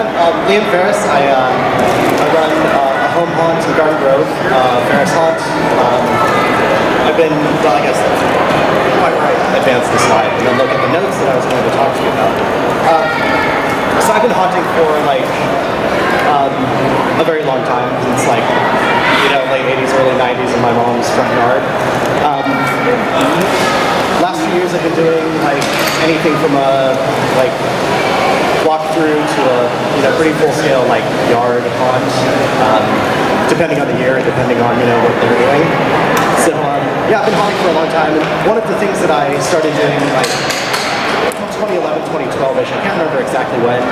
I'm Liam Ferris. I run a home haunt in Garden Grove, Ferris Haunt. I've been, well, I guess quite right, advance the slide and then look at the notes that I was going to talk to you about. So I've been haunting for like a very long time, since like, late 80s, early 90s in my mom's front yard. Last few years I've been doing like anything from a walkthrough to a pretty full-scale like yard haunt, depending on the year, depending on what they're doing. So yeah, I've been haunting for a long time, and one of the things that I started doing like 2011, 2012-ish, I can't remember exactly when,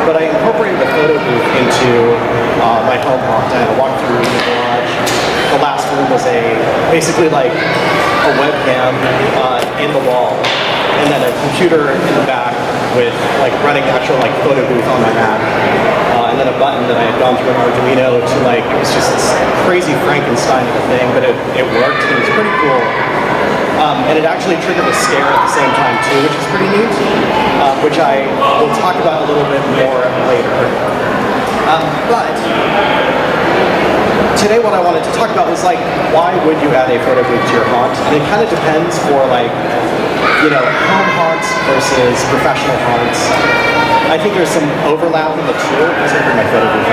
but I incorporated a photo booth into my home haunt. I had a walkthrough in the garage. The last room was basically like a webcam in the wall, and then a computer in the back with like running the actual like photo booth on my Mac, and then a button that I had gone through an Arduino to it was just this crazy Frankenstein of a thing, but it worked, and it was pretty cool. And it actually triggered a scare at the same time too, which is pretty neat, which I will talk about a little bit more later. But today what I wanted to talk about was why would you add a photo booth to your haunt? And it kind of depends for home haunts versus professional haunts. I think there's some overlap in the two. I'm just going to bring my photo booth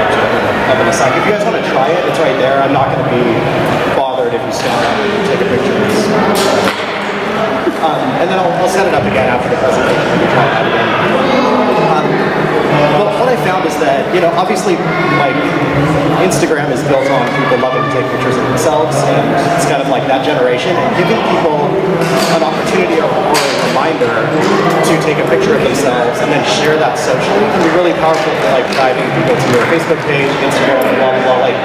up in a sec. If you guys want to try it, it's right there. I'm not going to be bothered if you stand up and take a picture of this. And then I'll set it up again after the presentation and try that again. But what I found is that, obviously Instagram is built on people loving to take pictures of themselves, and it's kind of like that generation, and giving people an opportunity or a reminder to take a picture of themselves and then share that socially can be really powerful for driving people to your Facebook page, Instagram, blah, blah, blah.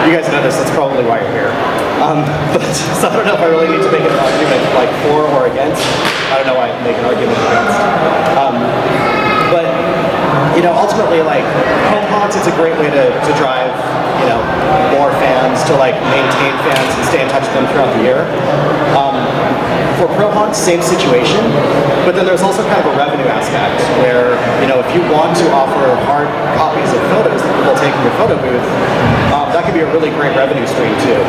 You guys know this, that's probably why you're here. But so I don't know if I really need to make an argument for or against. I don't know why I make an argument against. But ultimately, home haunts, it's a great way to drive, more fans, to maintain fans and stay in touch with them throughout the year. For pro haunts, same situation, but then there's also kind of a revenue aspect where, if you want to offer hard copies of photos that people take in your photo booth, that could be a really great revenue stream too.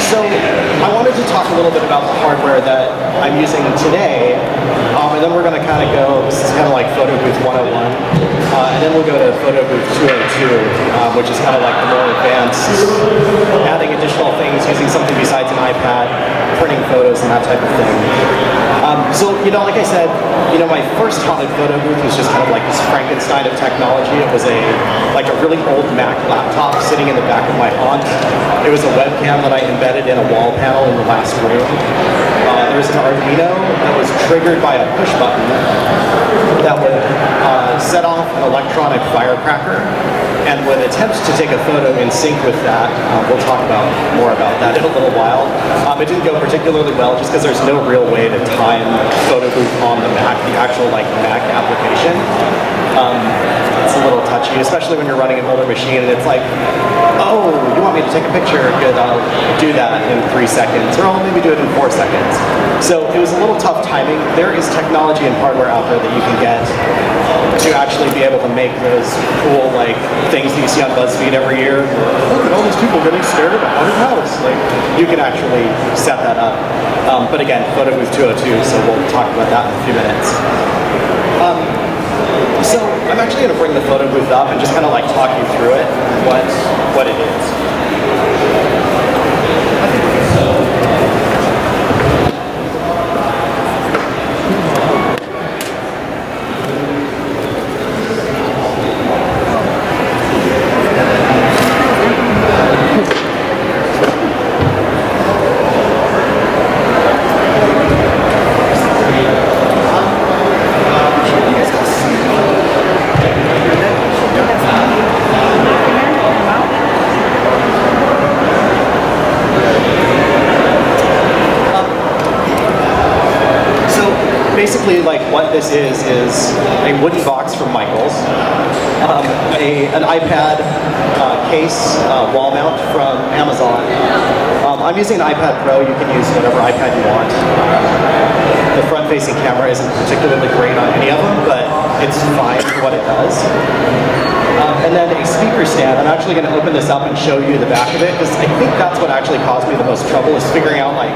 So I wanted to talk a little bit about the hardware that I'm using today, and then we're going to kind of go, this is kind of like Photo Booth 101, and then we'll go to Photo Booth 202, which is kind of like the more advanced, adding additional things, using something besides an iPad, printing photos and that type of thing. So, like I said, my first haunted photo booth was just kind of like this Frankenstein of technology. It was a really old Mac laptop sitting in the back of my haunt. It was a webcam that I embedded in a wall panel in the last room. There was an Arduino that was triggered by a push button that would set off an electronic firecracker and would attempt to take a photo in sync with that. We'll talk more about that in a little while. It didn't go particularly well just because there's no real way to time photo booth on the Mac, the actual Mac application. It's a little touchy, especially when you're running an older machine and it's oh, you want me to take a picture? Good, I'll do that in 3 seconds, or I'll maybe do it in 4 seconds. So it was a little tough timing. There is technology and hardware out there that you can get to actually be able to make those cool things that you see on BuzzFeed every year. Look at all these people getting stared at a haunted house. You can actually set that up. But again, Photo Booth 202, so we'll talk about that in a few minutes. So I'm actually going to bring the photo booth up and just kind of talk you through it, what it is. Basically, what this is a wooden box from Michael's, an iPad case wall mount from Amazon, I'm using an iPad Pro. You can use whatever iPad you want. The front-facing camera isn't particularly great on any of them, but it's fine for what it does. And then a speaker stand. I'm actually going to open this up and show you the back of it, because I think that's what actually caused me the most trouble, is figuring out, like,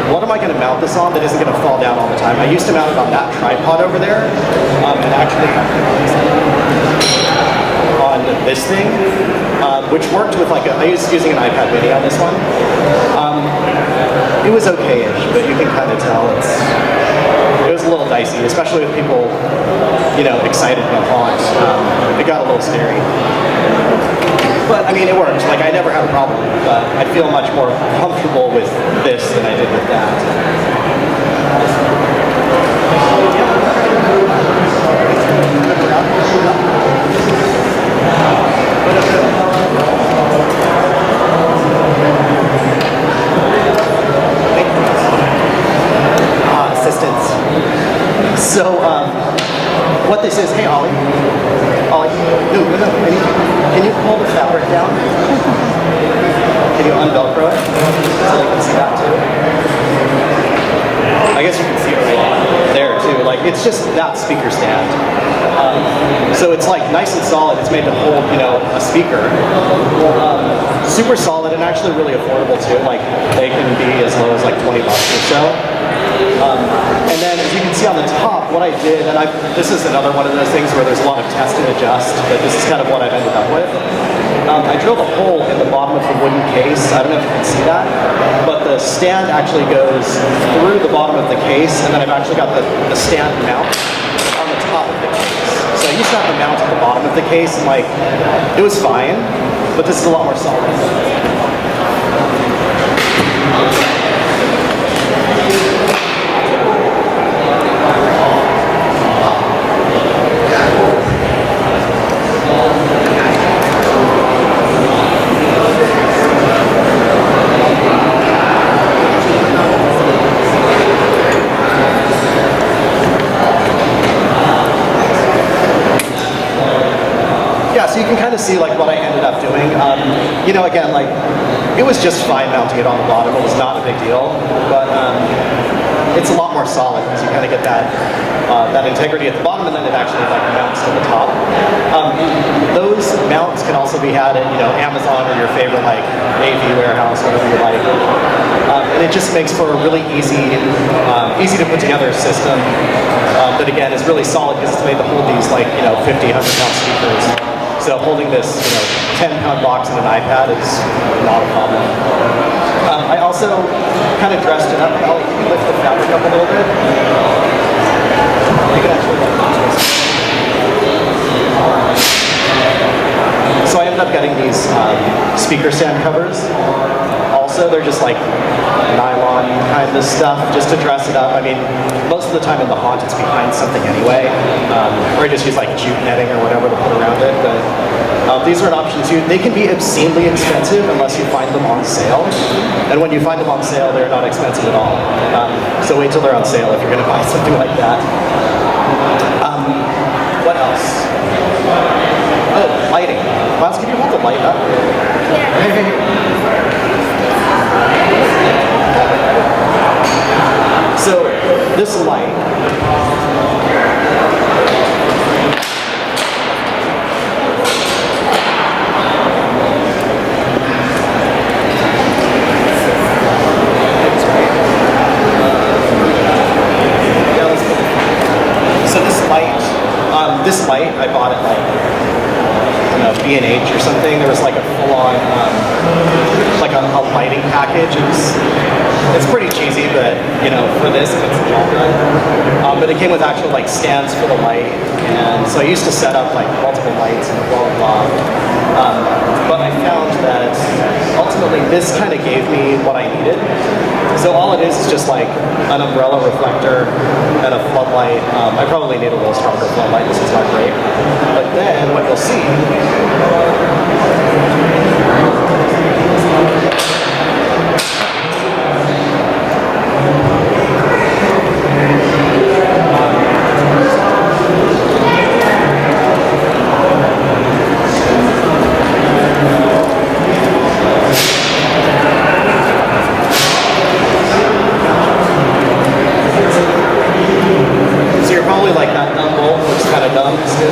what am I going to mount this on that isn't going to fall down all the time. I used to mount it on that tripod over there, and actually on this thing, which worked with like I was using an iPad mini on this one. It was okay-ish, but you can kind of tell it was a little dicey, especially with people, you know, excited about Haunt. It got a little scary. But I mean, it worked. Like, I never had a problem, but I feel much more comfortable with this than I did with that. Assistance. So, what this is, hey Ollie. Ollie, no, can you pull the fabric down? Can you un-Velcro it so you can see that too? I guess you can see it right there too. Like, it's just that speaker stand. So it's like nice and solid. It's made to hold, you know, a speaker. Super solid and actually really affordable too. Like, they can be as low as like $20 or so. And then, as you can see on the top, what I did, and this is another one of those things where there's a lot of test and adjust, but this is kind of what I've ended up with. I drilled a hole in the bottom of the wooden case. I don't know if you can see that, but the stand actually goes through the bottom of the case, and then I've actually got the stand mount on the top of the case. So I used to have the mount at the bottom of the case, and like, it was fine, but this is a lot more solid. So you can kind of see like what I ended up doing. You know, again, like, it was just fine mounting it on the bottom. It was not a big deal, but it's a lot more solid because you kind of get that that integrity at the bottom, and then it actually like mounts to the top. Those mounts can also be had at, you know, Amazon or your favorite like AV warehouse, whatever you like. And it just makes for a really easy to put together system that again is really solid because it's made to hold these like, you know, 50, 100-pound speakers. So holding this, you know, 10-pound box in an iPad is not a problem. I also kind of dressed it up. Can you lift the fabric up a little bit? You can actually lift it. So I ended up getting these speaker stand covers. Also, they're just like nylon kind of stuff, just to dress it up. I mean, most of the time in the Haunt, it's behind something anyway, or I just use like jute netting or whatever to put around it. But these are an option too. They can be obscenely expensive unless you find them on sale. And when you find them on sale, they're not expensive at all. So wait till they're on sale if you're going to buy something like that. What else? Oh, lighting. Miles, can you hold the light up? Yeah. So, this light, this light, I bought it like, you know, B&H or something. There was like a full-on, like a lighting package. It's pretty cheesy, but you know, for this, it's the job done. But it came with actual like stands for the light, and so I used to set up like multiple lights and blah blah blah. But I found that ultimately this kind of gave me what I needed. So all it is just like an umbrella reflector and a floodlight. I probably need a little stronger floodlight. This is not great. But then what you'll see. instant,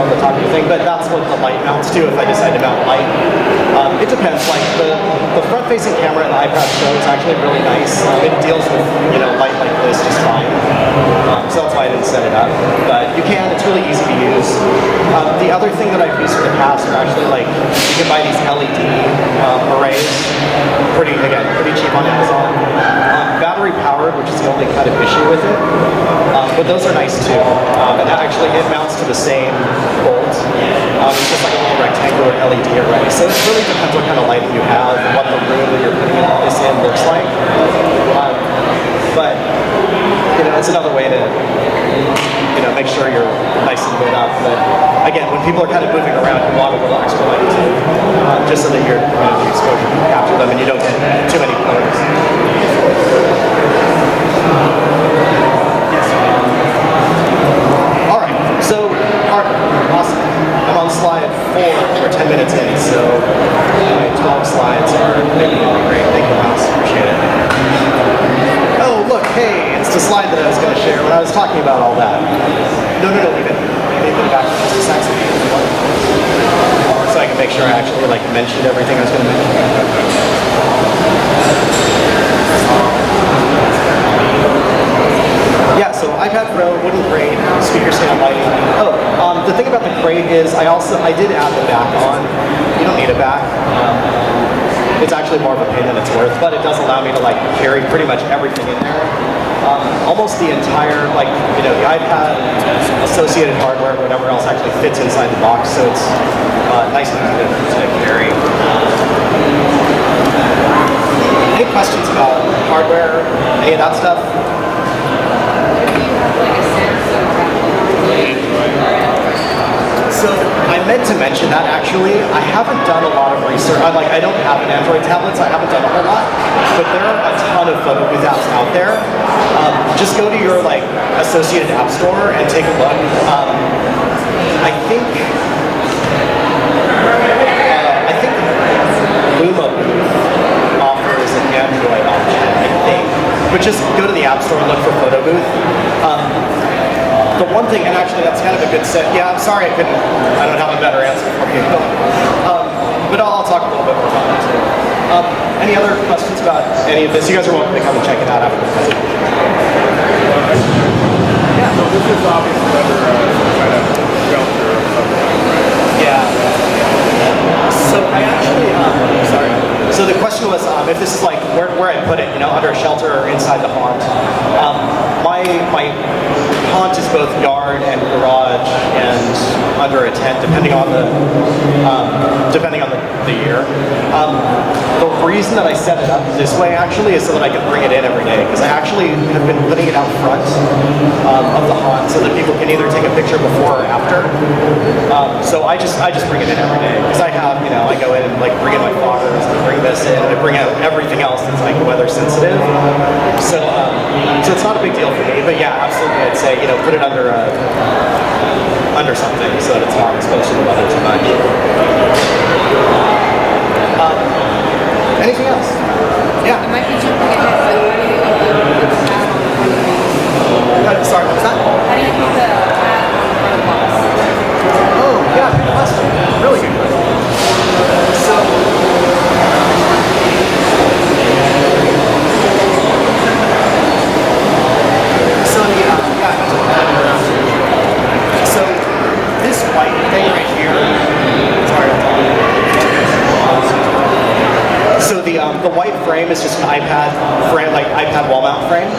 the talking thing, but that's what the light mounts to if I decide to mount light. It depends, like the front-facing camera in the iPad Pro is actually really nice. It deals with, light like this just fine. So that's why I didn't set it up, but you can, it's really easy to use. The other thing that I've used in the past are actually like, you can buy these LED arrays, pretty cheap on Amazon. Battery powered, which is the only kind of issue with it, but those are nice too. And that actually, it mounts to the same bolt. It's just like a little rectangular LED array. So it really depends what kind of lighting you have and what the room that you're putting this in looks like. But it's another way to make sure you're nice and lit up. But again, when people are kind of moving around, you want a little extra lighting too, just so that your the exposure can capture them and you don't get too many colors. All right, so awesome. I'm on slide 4. We're 10 minutes in, so 12 slides are maybe great. Thank you, Miles. Appreciate it. Oh, look, hey, it's the slide that I was going to share when I was talking about all that. No, leave it. Leave it back for just a second. So I can make sure I actually mentioned everything I was going to mention. Yeah, so iPad Pro, wooden crate, speaker stand lighting. Oh, the thing about the crate is I did add the back on. You don't need a back. It's actually more of a pain than it's worth, but it does allow me to carry pretty much everything in there. Almost the entire, the iPad, associated hardware, whatever else actually fits inside the box, so it's nice and easy to carry. Any questions about hardware, any of that stuff? So I meant to mention that actually, I haven't done a lot of research. I don't have an Android tablet, so I haven't done a whole lot. But there are a ton of photo booth apps out there. Just go to your associated app store and take a look. I think Luma offers an Android option. I think, but just go to the app store and look for photo booth. The one thing, and actually that's kind of a good set. Yeah, I'm sorry I don't have a better answer for you. But I'll talk a little bit more about it too. Any other questions about any of this? You guys are welcome to come and check it out after the presentation. Yeah. So this is obviously another kind of shelter or something. Yeah. So I actually, sorry. So the question was if this is where I put it, under a shelter or inside the haunt. My haunt is both yard and garage and under a tent, depending on the year. The reason that I set it up this way actually is so that I can bring it in every day, because I actually have been putting it out front of the haunt so that people can either take a picture before or after. So I just bring it in every day, because I have, I go in and bring in my foggers, I bring this in, and I bring out everything else that's weather sensitive. So it's not a big deal for me, but yeah, absolutely, I'd say put it under something so that it's not exposed to the weather too much. Anything else? Yeah. You might be jumping ahead, but how do you put the ad on the box? Sorry, what's that? How do you put the ad on the box? Oh, yeah, good question. Really good question. So this white thing right here, sorry. So the white frame is just an iPad frame, iPad wall mount frame.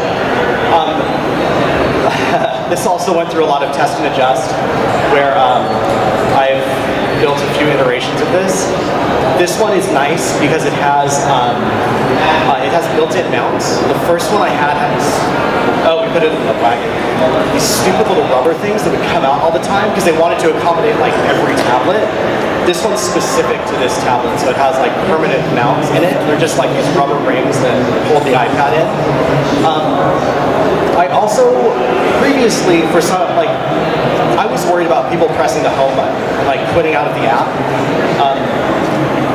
This also went through a lot of test and adjust, where I've built a few iterations of this. This one is nice because it has built-in mounts. The first one I had we put it in the wagon. These stupid little rubber things that would come out all the time because they wanted to accommodate every tablet. This one's specific to this tablet, so it has permanent mounts in it. They're just these rubber rings that hold the iPad in. I also previously, for some, I was worried about people pressing the home button, quitting out of the app.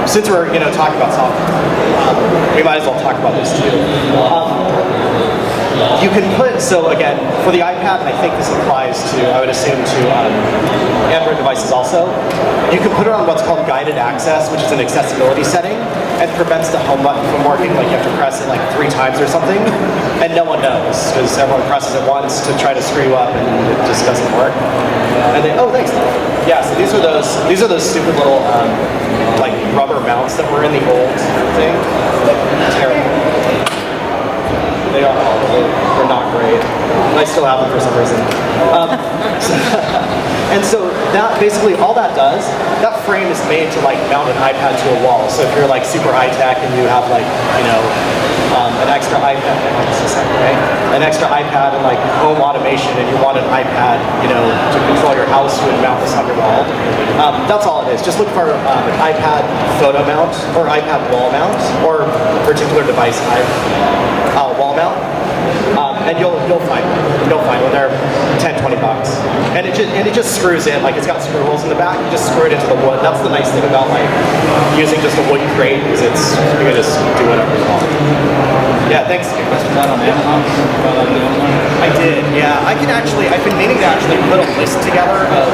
Since we're talking about software, we might as well talk about this too. you can put, so again, for the iPad, and I think this applies to, I would assume to Android devices also, you can put it on what's called guided access, which is an accessibility setting, and prevents the home button from working. Like you have to press it like 3 times or something, and no one knows, because everyone presses it once to try to screw you up, and it just doesn't work. And they, oh, thanks. Yeah, so these are those stupid little like rubber mounts that were in the old thing. Terrible. They are awful. They're not great. I still have them for some reason. And so that basically all that does, that frame is made to like mount an iPad to a wall. So if you're like super high tech and you have like, you know, an extra iPad, an extra iPad and like home automation, and you want an iPad, you know, to control your house, you would mount this on your wall. That's all it is. Just look for an iPad photo mount or iPad wall mount or particular device wall mount. And you'll find one. They're 10, 20 bucks. And it just screws in, like it's got screw holes in the back, you just screw it into the wood. That's the nice thing about like using just a wood crate, is you can just do whatever you want. Yeah, thanks. I did, yeah. I've been meaning to actually put a list together of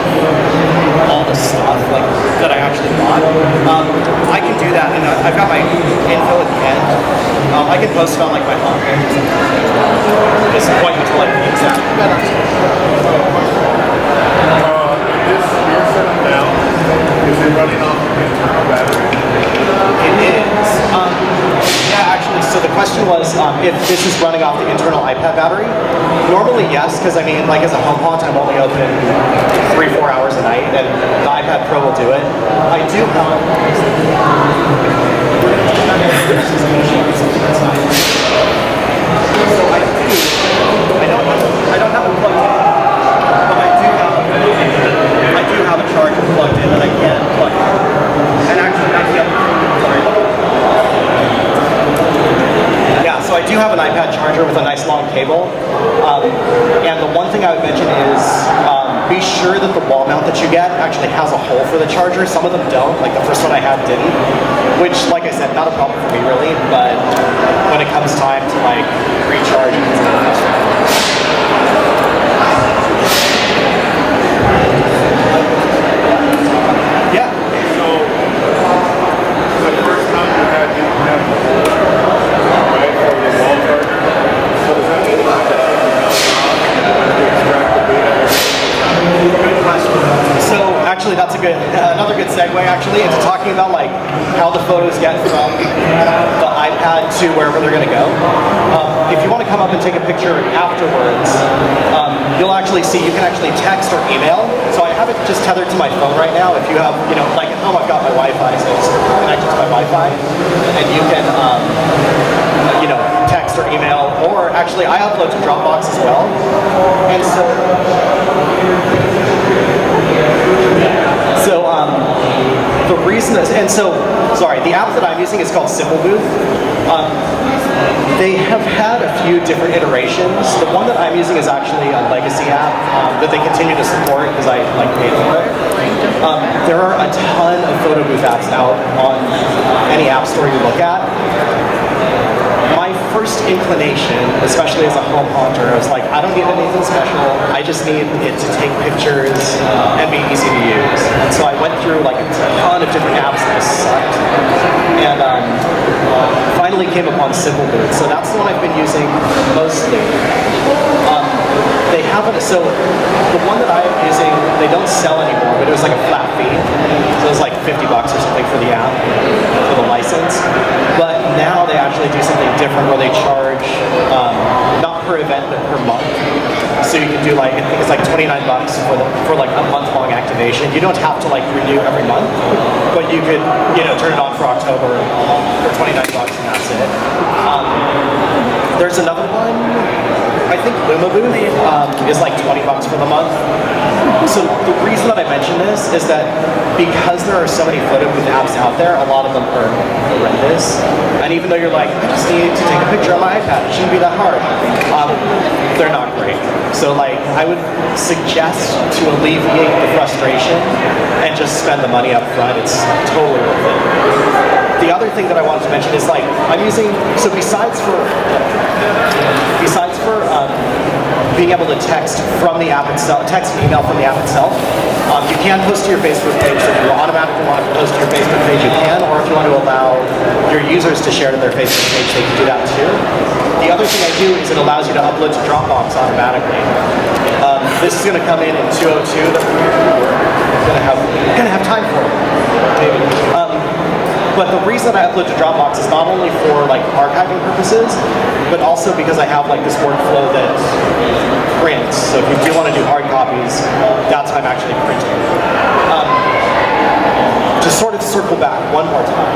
all the stuff like that I actually bought. I can do that, and I've got my info at the end. I can post it on like my homepage or something. Just point you to like the exact. This you're setting down, is it running off an internal battery? It is. Yeah, actually, so the question was if this is running off the internal iPad battery. Normally, yes, because I mean, like as a home haunt, I'm only open 3-4 hours a night, and the iPad Pro will do it. I do have. So I don't have it plugged in, but I do have a charger plugged in that I can plug in. And actually, that's the other thing. Sorry. Yeah, so I do have an iPad charger with a nice long cable. And the one thing I would mention is be sure that the wall mount that you get actually has a hole for the charger. Some of them don't, like the first one I had didn't, which, like I said, not a problem for me really, but when it comes time to like recharge, it's kind of frustrating. Yeah. So the first time you had the right for the wall charger, so does that mean you have to take the mount off to extract the data? Good question. So actually, that's another good segue actually into talking about like how the photos get from the iPad to wherever they're going to go. If you want to come up and take a picture afterwards, you'll actually see you can actually text or email. So I have it just tethered to my phone right now. If you have, you know, like at home I've got my Wi-Fi, so it's connected to my Wi-Fi, and you can, you know, text or email, or actually I upload to Dropbox as well, and so. The reason is, and so, sorry, the app that I'm using is called Simple Booth. They have had a few different iterations. The one that I'm using is actually a legacy app that they continue to support because I like paid for it. There are a ton of photo booth apps out on any app store you look at. My first inclination, especially as a home haunter, I was like, I don't need anything special. I just need it to take pictures and be easy to use. And so I went through like a ton of different apps that sucked, and finally came upon Simple Booth. So that's the one I've been using mostly. They haven't, so the one that I'm using, they don't sell anymore, but it was like a flat fee. So it was like $50 or something for the app, for the license. But now they actually do something different where they charge, not per event, but per month. So you can do like, I think it's like $29 for like a month-long activation. You don't have to like renew every month, but you could, you know, turn it on for October for $29 and that's it. There's another one, I think Luma Booth is like $20 for the month. So the reason that I mention this is that because there are so many photo booth apps out there, a lot of them are horrendous. And even though you're like, I just need to take a picture on my iPad, it shouldn't be that hard. They're not great. So like, I would suggest to alleviate the frustration and just spend the money up front. It's totally worth it. the other thing that I wanted to mention is like I'm using so besides for being able to text from the app itself, text and email from the app itself. You can post to your Facebook page. So if you automatically want to post to your Facebook page, you can. Or if you want to allow your users to share to their Facebook page, they can do that too. The other thing I do is it allows you to upload to Dropbox automatically. This is going to come in 202 that we're going to have time for. Maybe. But the reason I upload to Dropbox is not only for like archiving purposes, but also because I have like this workflow that prints. So if you do want to do hard copies, that's how I'm actually printing. To sort of circle back one more time.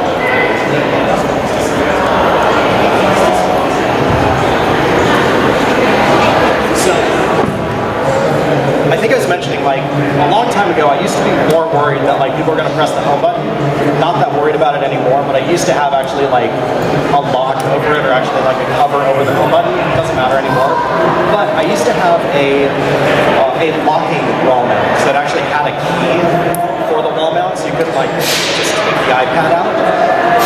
So, I think I was mentioning like a long time ago I used to be more worried that like people were going to press the home button. Not that worried about it anymore, but I used to have actually like a lock over it or actually like a cover over the home button. It doesn't matter anymore. But I used to have a locking wall mount that actually had a key for the wall mount, so you couldn't like just take the iPad out.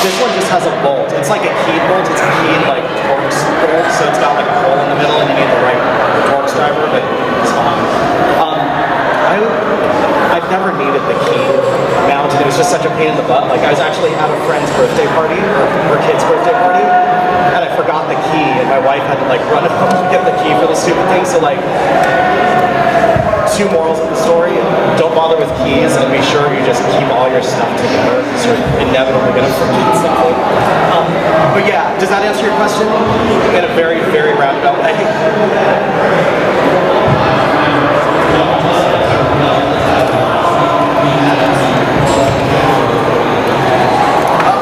This one just has a bolt. It's like a keyed bolt. It's a keyed like Torx bolt, so it's got like a hole in the middle and you need the right Torx driver, but it's fine. I've never needed the key mounted. It was just such a pain in the butt. Like I was actually at a friend's birthday party, or her kid's birthday party, and I forgot the key, and my wife had to like run home to get the key for the stupid thing. So like, two morals of the story: don't bother with keys, and be sure you just keep all your stuff together. Because you're inevitably gonna forget something. But yeah, does that answer your question in a very, very roundabout way?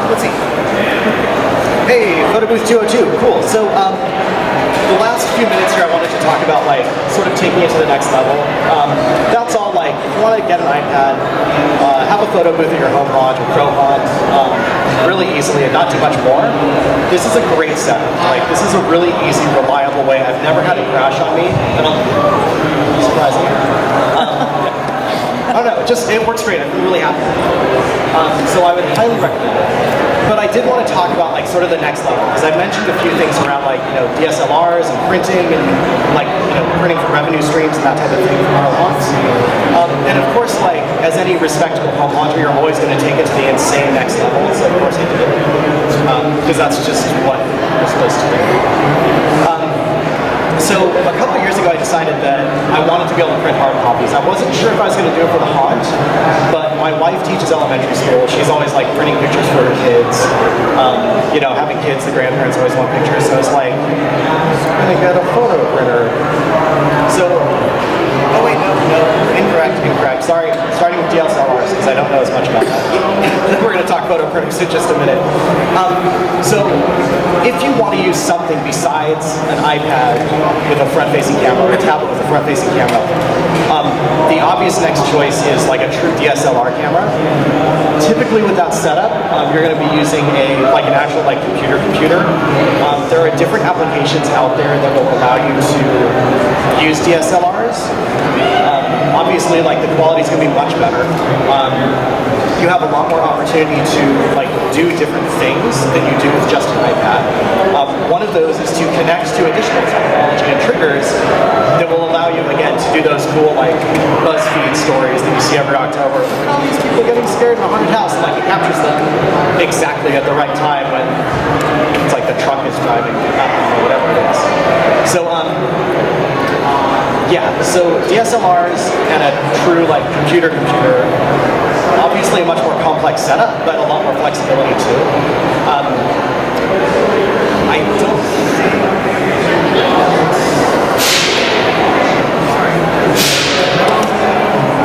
Let's see. Hey, Photo Booth 202, cool. So the last few minutes here I wanted to talk about like sort of taking it to the next level. That's all like, if you want to get an iPad, have a photo booth at your home haunt or pro haunt really easily and not too much more. This is a great setup. Like this is a really easy, reliable way. I've never had it crash on me. I don't, surprising. I don't know, it works great. I'm really happy. So I would highly recommend it. But I did want to talk about like sort of the next level, because I mentioned a few things around like, you know, DSLRs and printing and like, you know, printing for revenue streams and that type of thing from our haunts. And of course, like as any respectable home haunter, you're always going to take it to the insane next level. So of course I did, because that's just what we're supposed to do. So a couple of years ago I decided that I wanted to be able to print hard copies. I wasn't sure if I was going to do it for the haunt, but my wife teaches elementary school. She's always like printing pictures for her kids. You know, having kids, the grandparents always want pictures, so I was like, I'm going to get a photo printer. So, oh wait, no, incorrect. Sorry, starting with DSLRs, because I don't know as much about that. We're going to talk photo printers in just a minute. So, if you want to use something besides an iPad with a front-facing camera or a tablet with a front-facing camera, the obvious next choice is like a true DSLR camera. Typically with that setup, you're going to be using an actual like computer. There are different applications out there that will allow you to use DSLRs. Obviously, like the quality is going to be much better. You have a lot more opportunity to like do different things than you do with just an iPad. One of those is to connect to additional technology and triggers that will allow you again to do those cool like BuzzFeed stories that you see every October. Like, all these people getting scared in a haunted house, and like it captures them exactly at the right time when it's like the truck is driving up or whatever it is. So yeah, so DSLRs and a true like computer, obviously a much more complex setup, but a lot more flexibility too. I don't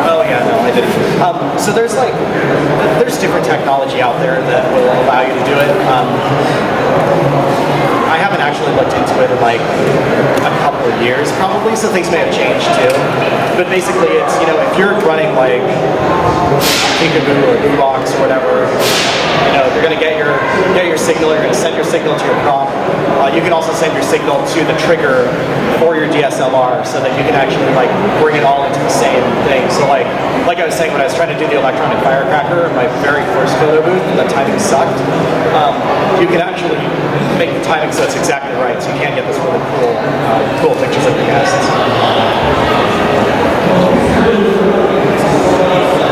Oh yeah, no, I didn't. So there's different technology out there that will allow you to do it. I haven't actually looked into it in like a couple of years probably, so things may have changed too. But basically it's, you know, if you're running like Peekaboo or Boombox or whatever, you know, you're gonna get your signal, you're gonna send your signal to your prop. You can also send your signal to the trigger for your DSLR so that you can actually like bring it all into the same thing. So like I was saying when I was trying to do the electronic firecracker in my very first photo booth, the timing sucked. You can actually make the timing so it's exactly right, so you can get this really cool pictures of your guests.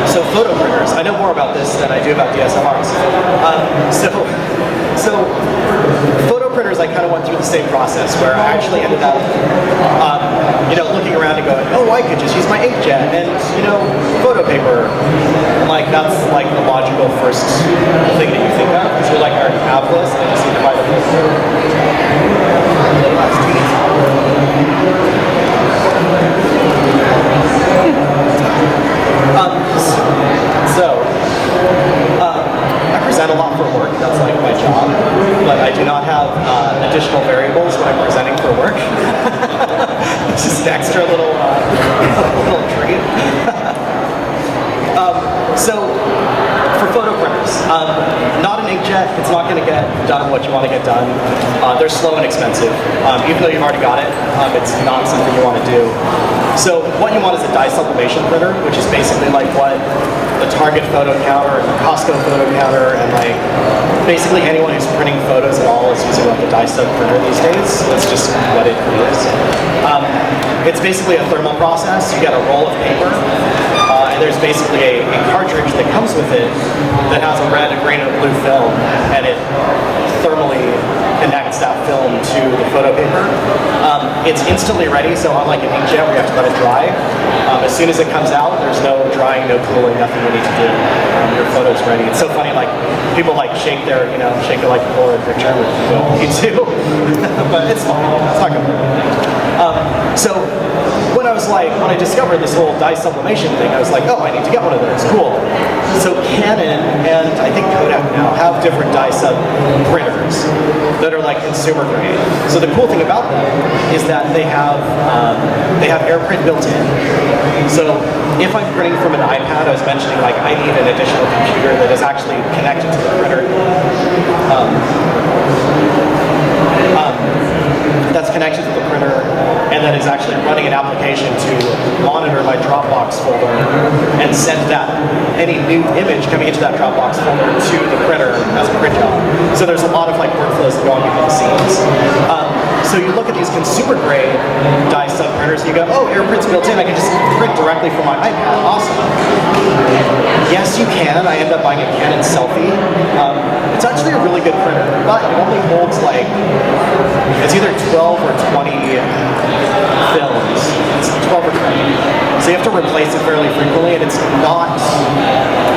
So photo printers, I know more about this than I do about DSLRs. So photo printers, I kind of went through the same process where I actually ended up, you know, looking around and going, oh, I could just use my inkjet and, you know, photo paper. And like that's like the logical first thing that you think of. Because you're like, I already have this, and I just need to buy the I present a lot for work, that's like my job, but I do not have additional variables when I'm presenting for work. It's just an extra little, little treat. So, for photo printers, not an inkjet, it's not going to get done what you want to get done. They're slow and expensive. Even though you've already got it, it's not something you want to do. So what you want is a dye sublimation printer, which is basically like what the Target photo counter and the Costco photo counter and like basically anyone who's printing photos at all is using like a dye sub printer these days. That's just what it is. It's basically a thermal process. You get a roll of paper, and there's basically a cartridge that comes with it that has a red, a green, and a blue film, and it thermally connects that film to the photo paper. It's instantly ready, so unlike an inkjet where you have to let it dry, as soon as it comes out, there's no drying, no cooling, nothing you need to do. Your photo's ready. It's so funny, like people like shake their like Polaroid picture, which you do, but it's fine. It's not gonna hurt. So when I discovered this whole dye sublimation thing, I was like, oh, I need to get one of those. Cool. So Canon and I think Kodak now have different dye sub printers that are like consumer grade. So the cool thing about them is that they have AirPrint built in. So if I'm printing from an iPad, I was mentioning like I need an additional computer that is actually connected to the printer. That's connected to the printer and that is actually running an application to monitor my Dropbox folder and send any new image coming into that Dropbox folder to the printer as a print job. So there's a lot of like workflows that go on behind the scenes. So you look at these consumer grade dye sub printers and you go, oh, AirPrint's built in, I can just print directly from my iPad, awesome. Yes, you can. I end up buying a Canon Selfie. It's actually a really good printer, but it only holds like, it's either 12 or 20 films. It's 12 or 20. So you have to replace it fairly frequently, and it's not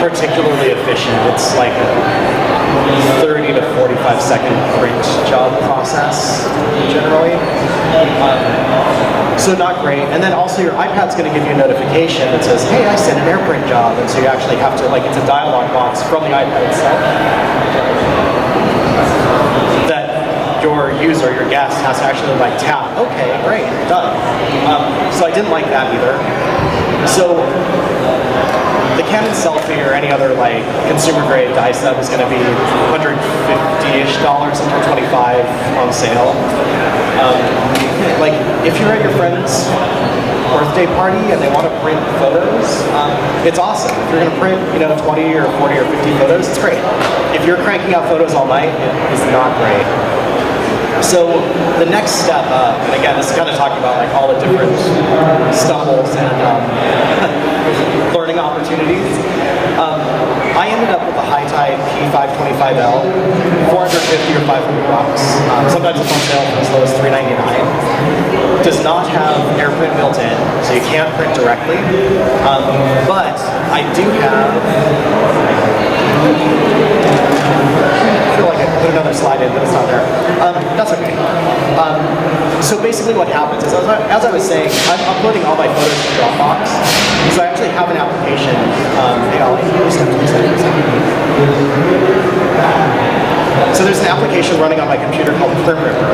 particularly efficient. It's like a 30 to 45 second print job process, generally. So not great. And then also your iPad's going to give you a notification that says, hey, I sent an AirPrint job. And so you actually have to, like, it's a dialog box from the iPad itself that your user, your guest, has to actually like tap, okay, great, done. So I didn't like that either. So the Canon Selfie or any other like consumer grade dye sub is going to be $150-ish, $125 on sale. Like if you're at your friend's birthday party and they want to print photos, it's awesome. If you're going to print, 20 or 40 or 50 photos, it's great. If you're cranking out photos all night, it is not great. So the next step up, and again, this is kind of talking about like all the different stumbles and learning opportunities. I ended up with the High-Tide P525L, 450 or $500. Sometimes it's on sale for as low as $399. Does not have AirPrint built in, so you can't print directly. But I do have. I feel like I put another slide in, but it's not there. That's okay. So basically what happens is, as I was saying, I'm uploading all my photos to Dropbox. So I actually have an application. So there's an application running on my computer called Print Ripper,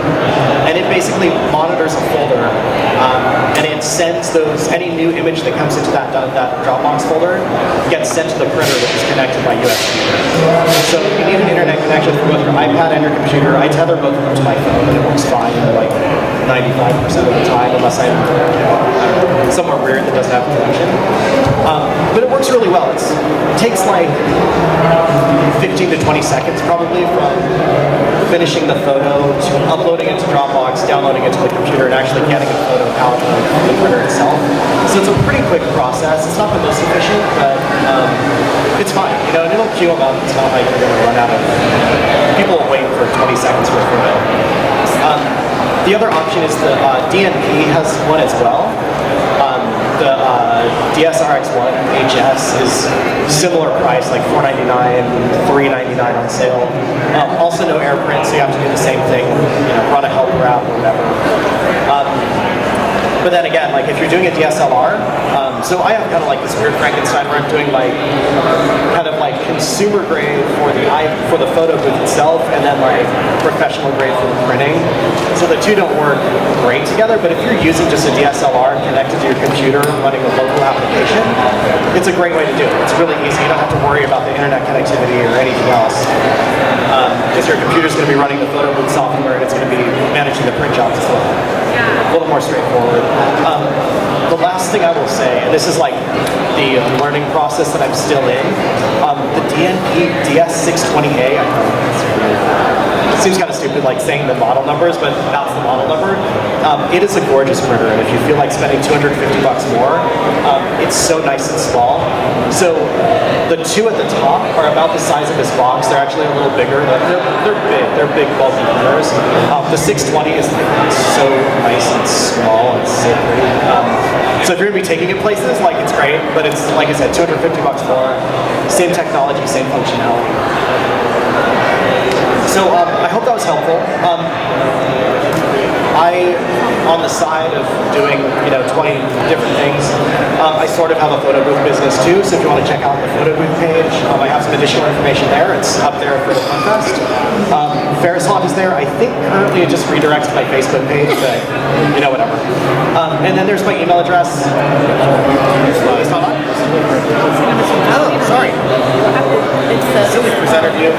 and it basically monitors a folder, and it sends any new image that comes into that Dropbox folder gets sent to the printer, which is connected by USB. So you need an internet connection for both your iPad and your computer. I tether both of them to my phone, and it works fine, like 95% of the time, unless I'm somewhere weird that doesn't have a connection. But it works really well. It takes like 15 to 20 seconds probably from finishing the photo to uploading it to Dropbox, downloading it to the computer, and actually getting a photo out of the printer itself. So it's a pretty quick process. It's not the most efficient, but it's fine. And it'll queue them up. It's not like you're going to run out of people wait for 20 seconds for a photo. The other option is the DNP has one as well. The DSRX1 HS is similar price, like $4.99, $3.99 on sale. Also no AirPrint, so you have to do the same thing, run a helper app or whatever. But then again, like if you're doing a DSLR, so I have kind of like this weird Frankenstein where I'm doing like kind of like consumer grade for the photo booth itself, and then like professional grade for the printing. So the two don't work great together. But if you're using just a DSLR connected to your computer, running a local application, it's a great way to do it. It's really easy. You don't have to worry about the internet connectivity or anything else, because your computer's going to be running the photo booth software, and it's going to be managing the print jobs as well. A little more straightforward. The last thing I will say, and this is like the learning process that I'm still in, the DNP DS620A, I know it seems kind of stupid like saying the model numbers, but that's the model number. It is a gorgeous printer, and if you feel like spending $250 more, it's so nice and small. So the two at the top are about the size of this box. They're actually a little bigger. They're big. They're big, bulky printers. The 620 is so nice and small and so pretty. So if you're gonna be taking it places, like it's great, but it's like I said, $250 more. Same technology, same functionality. So I hope that was helpful. On the side of doing 20 different things, I sort of have a photo booth business too. So if you want to check out the photo booth page, I have some additional information there. It's up there for the FunFest. Ferris Haunt is there. I think currently it just redirects to my Facebook page, but whatever. And then there's my email address. It's not on? Oh, sorry. It's Silly presenter view.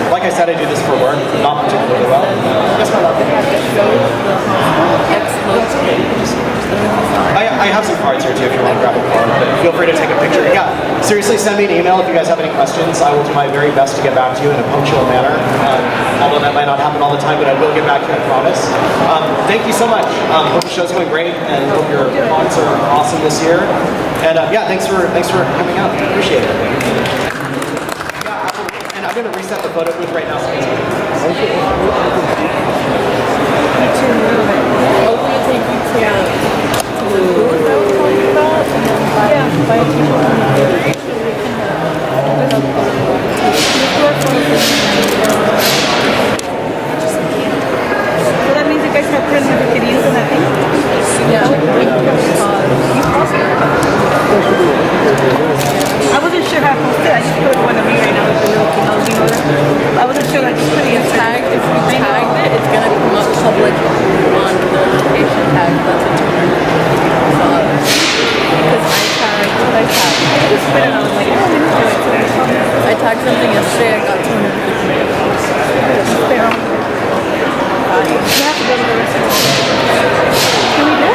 Like I said, I do this for work, not particularly well. Yes, my love. I have some cards here too if you want to grab a card, but feel free to take a picture. Yeah, seriously, send me an email if you guys have any questions. I will do my very best to get back to you in a punctual manner. Although that might not happen all the time, but I will get back to you, I promise. Thank you so much. Hope the show's going great, and hope your haunts are awesome this year. And yeah, thanks for coming out. Appreciate it. Yeah, and I'm going to reset the photo booth right now. So So that means you guys have printed the videos and that thing? I wasn't sure how to post it. I just put one of me right now with the little technology order. I wasn't sure. I just put it in tag. If you tag it, it's gonna come up public on the notification tag. That's what you want. Because I just put it on like, I tagged something yesterday. I got 250. You have to go to the restaurant. Can we go?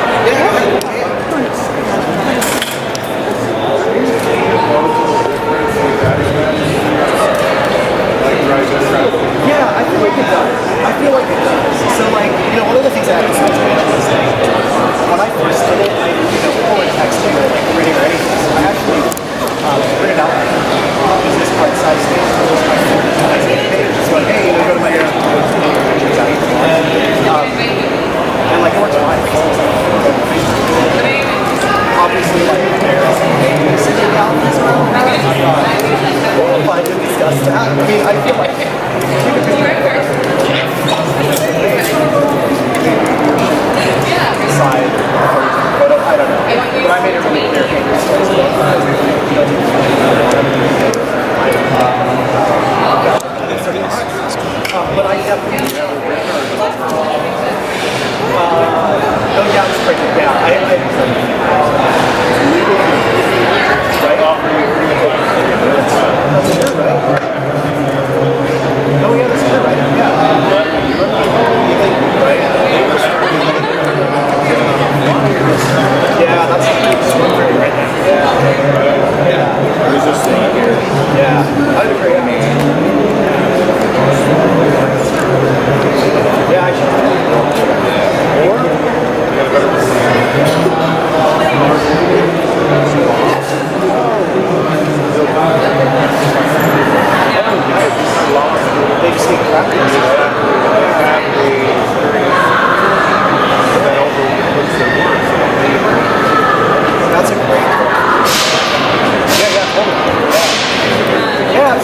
yeah, I feel like it does. So like, one of the things I have to say is that when I first did it, people were texting or like reading or anything. So I actually printed out business card size things. So it was my page. It's like, hey, go to my and like it works fine. Obviously, like there's sitting down as well.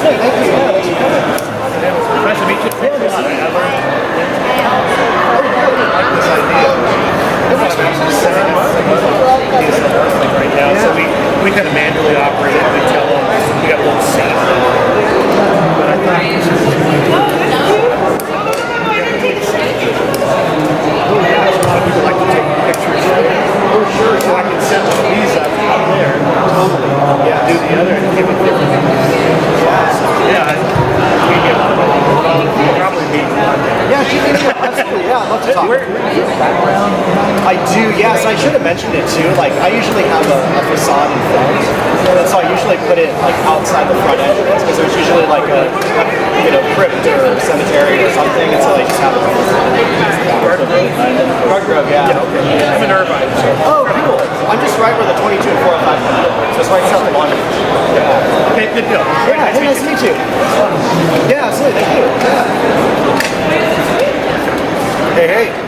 absolutely. Thank you. Yeah, thanks for coming. Nice to meet you. Yeah, nice to meet you. This idea. Right now, so we kind of manually operate it. We tell them we got a little scene. But I thought this was people like to take pictures. Oh, sure. So I can set one of these up there. Totally. Yeah. Do the other and give it different. Yeah. Probably be. Yeah, absolutely. Yeah, I'd love to talk. I do, yes. I should have mentioned it too. Like, I usually have a facade in front, and so I usually put it like outside the front entrance because there's usually like a crypt or cemetery or something, and so I just have it. Garden Grove, yeah. I'm in Irvine, so. Oh, cool. I'm just right where the 22 and 405 come in. So it's right south of Long Beach. Yeah. Okay, good deal. Yeah, hey, nice to meet you. Yeah, absolutely. Thank you. Yeah. Hey, hey.